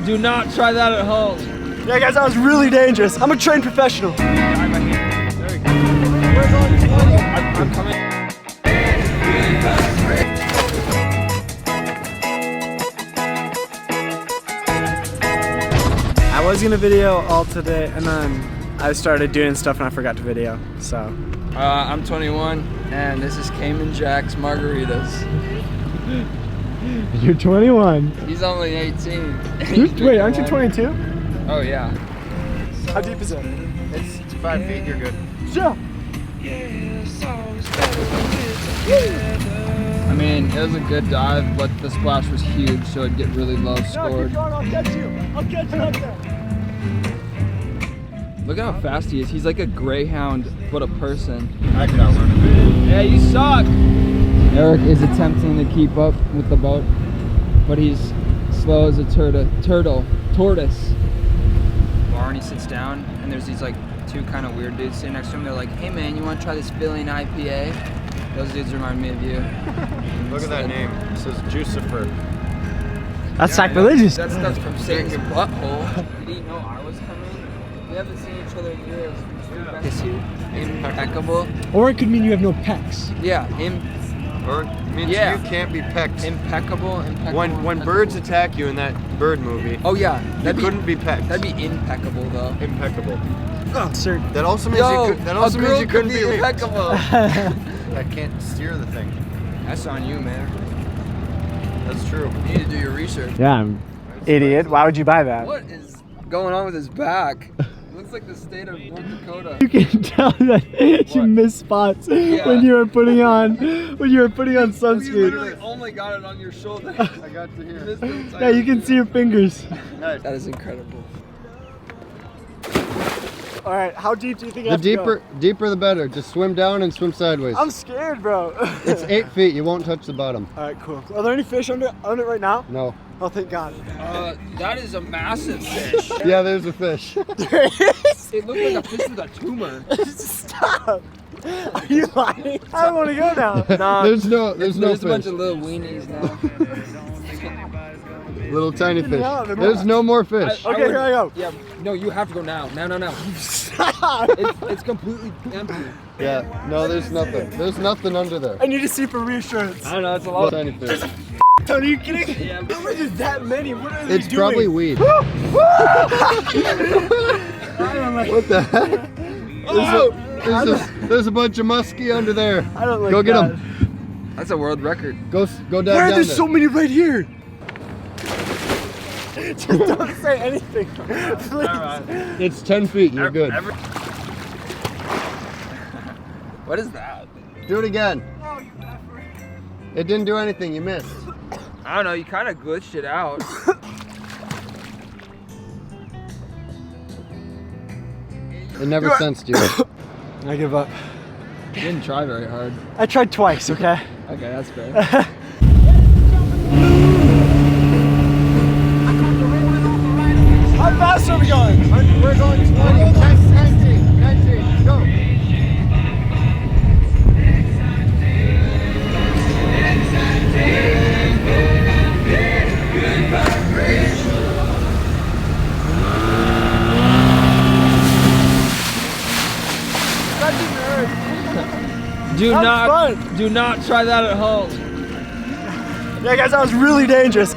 Do not try that at home. Yeah, guys, that was really dangerous. I'm a trained professional. I'm coming. I was gonna video all today, and then I started doing stuff and I forgot to video, so. I'm 21, and this is Cayman Jack's Margaritas. You're 21. He's only 18. Wait, aren't you 22? Oh, yeah. How deep is it? It's 5 feet, you're good. Yeah. I mean, it was a good dive, but the splash was huge, so it'd get really low scored. I'll catch you up there. Look at how fast he is. He's like a greyhound, but a person. I can outrun him. Yeah, you suck! Eric is attempting to keep up with the boat, but he's slow as a tortoise. Barney sits down, and there's these like two kind of weird dudes sitting next to him. They're like, "Hey man, you want to try this filling IPA?" Those dudes remind me of you. Look at that name. It says Jucifer. That's sacrilegious. That stuff's from Satan's butthole. You didn't know I was coming? We haven't seen each other in years. Kiss you. Impeccable. Or it could mean you have no pecs. Yeah, Or it means Yeah. you can't be pecked. impeccable. When birds attack you in that bird movie, Oh yeah, you couldn't be pecked. That'd be impeccable though. impeccable. Sir. That also means you couldn't be raped. impeccable. I can't steer the thing. That's on you, man. That's true. You need to do your research. Yeah, I'm idiot. Why would you buy that? What is going on with his back? Looks like the state of North Dakota. You can tell that you missed spots when you were putting on You sunscreen. literally only got it on your shoulder. I got to hear. Yeah, you can see your fingers. Nice. That is incredible. All right, how deep do you think I The have to go? deeper the better. Just swim down and swim sideways. I'm scared, bro. It's 8 feet. You won't touch the bottom. All right, cool. Are there any fish under it right now? No. Oh, thank God. That is a massive fish. Yeah, there's a fish. There is? It looked like a fish with a tumor. Stop. Are you lying? I don't want to go now. Nah, There's no there's a fish. bunch of little weenies now. Little tiny fish. No, they're There's not. no more fish. Okay, here I go. Yeah, no, you have to go now. Now. Stop. It's completely empty. Yeah. No, there's nothing. There's nothing under there. I need to see for reassurance. I don't know, it's a Little lot. tiny fish. Are you kidding? Yeah, How are there that many? What are they It's doing? probably weed. What the heck? There's a bunch of muskie under there. I don't like Go get that. them. That's a world record. Go down. Why are down there there. so many right here? Just don't say anything, please. It's 10 feet. You're good. What is that? Do it again. It didn't do anything. You missed. I don't know, you kind of glitched it out. It never sensed you. I give up. You didn't try very hard. I tried twice, okay? Okay, that's fair. How fast are we going? We're going 20, 19, go. Do not try that at home. Yeah, guys, that was really dangerous.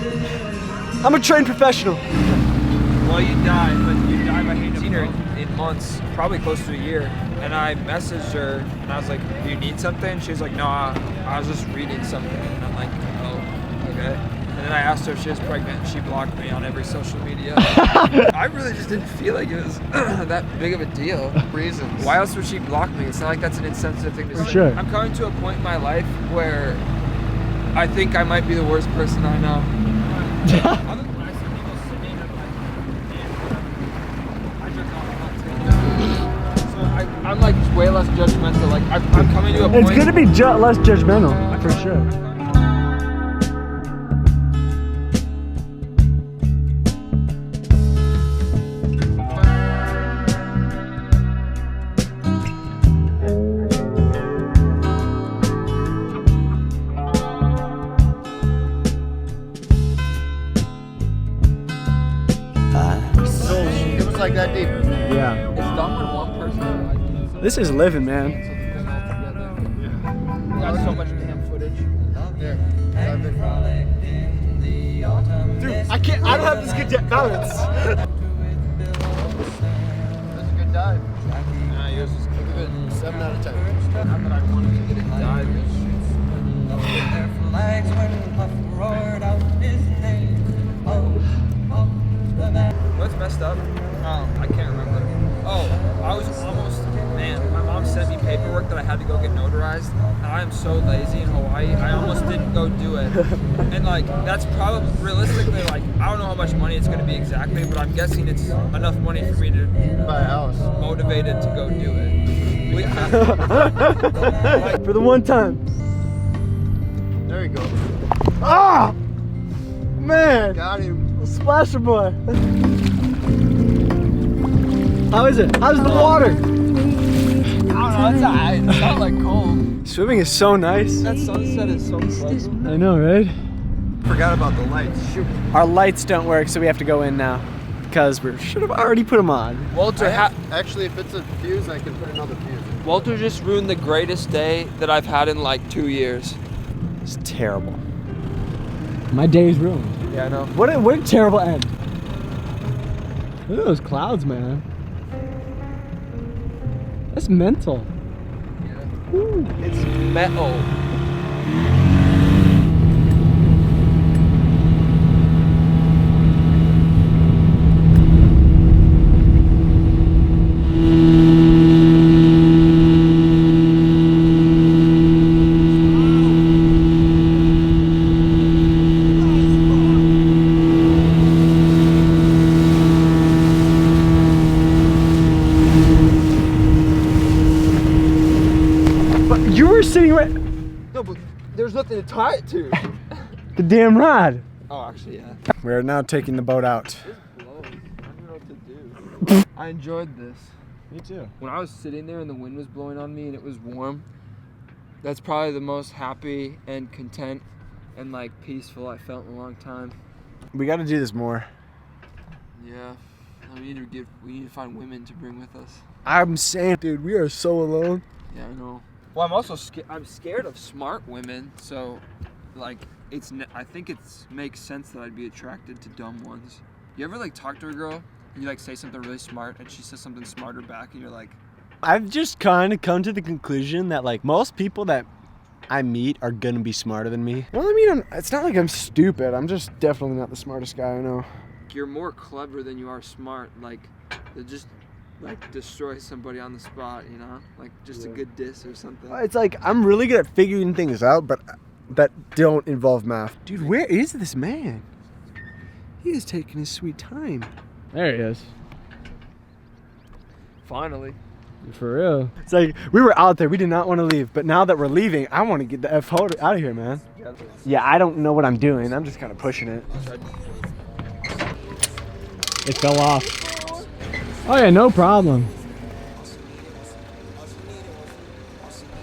I'm a trained professional. Well, you died, but you died by hand. I've seen her in months, probably close to a year. And I messaged her, and I was like, "Do you need something?" She was like, "No, I was just reading something." And I'm like, "Oh, okay." And then I asked her if she was pregnant, and she blocked me on every social media. I really just didn't feel like it was that big of a deal. Reasons. Why else would she block me? It's not like that's an insensitive thing to say. Sure. I'm coming to a point in my life where I think I might be the worst person I know. I'm like way less judgmental. Like I'm coming to a point. It's gonna be less judgmental, for sure. like that deep. Yeah. It's dumb when one person. This is living, man. We got so much damn footage. Here. Dude, I don't have this good balance. That's a good dive. Nah, yours is good. 7 out of 10. Not that I wanted to get it diving. What's messed up? I can't remember. Oh, I was almost, man, my mom sent me paperwork that I had to go get notarized. And I am so lazy in Hawaii, I almost didn't go do it. And like, that's probably, realistically, like, I don't know how much money it's gonna be exactly, but I'm guessing it's enough money for me to Buy a house. motivated to go do it. For the one time. There you go. Ah! Man! Got him. Splasher boy. How is it? How's the water? I don't know, it's alright. It's not like cold. Swimming is so nice. That sunset is so pleasant. I know, right? Forgot about the lights. Shoot. Our lights don't work, so we have to go in now. Because we should have already put them on. Walter, Actually, if it's a fuse, I can put another fuse in. Walter just ruined the greatest day that I've had in like 2 years. It's terrible. My day is ruined. Yeah, I know. What a terrible end. Look at those clouds, man. That's mental. It's metal. You were sitting right. No, but there's nothing to tie it to. The damn rod. Oh, actually, yeah. We are now taking the boat out. It's blowing. I don't know what to do. I enjoyed this. Me too. When I was sitting there and the wind was blowing on me and it was warm, that's probably the most happy and content and like peaceful I felt in a long time. We got to do this more. Yeah. We need to find women to bring with us. I'm saying, dude, we are so alone. Yeah, I know. Well, I'm also I'm scared of smart women, so like I think it makes sense that I'd be attracted to dumb ones. You ever like talk to a girl and you like say something really smart and she says something smarter back and you're like, I've just kind of come to the conclusion that like most people that I meet are gonna be smarter than me. Well, I mean, it's not like I'm stupid. I'm just definitely not the smartest guy I know. you're more clever than you are smart. Like they just like destroy somebody on the spot, you know, like just a good diss or something. It's like I'm really good at figuring things out, but that don't involve math. Dude, where is this man? He is taking his sweet time. There he is. Finally. For real. It's like we were out there, we did not want to leave, but now that we're leaving, I want to get the F out of here, man. Yeah, I don't know what I'm doing. I'm just kind of pushing it. It fell off. Oh yeah, no problem.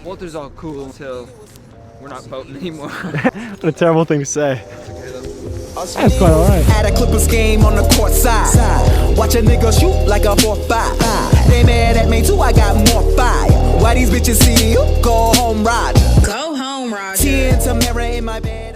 Walter's all cool until we're not boating anymore. What a terrible thing to say. That's quite alright. At a Clippers game on the court side. Watch a nigga shoot like a 4-5. They mad at me too, I got more fire. Why these bitches see you? Go home, Roger. Go home, Roger. Tea and Tamara in my bed.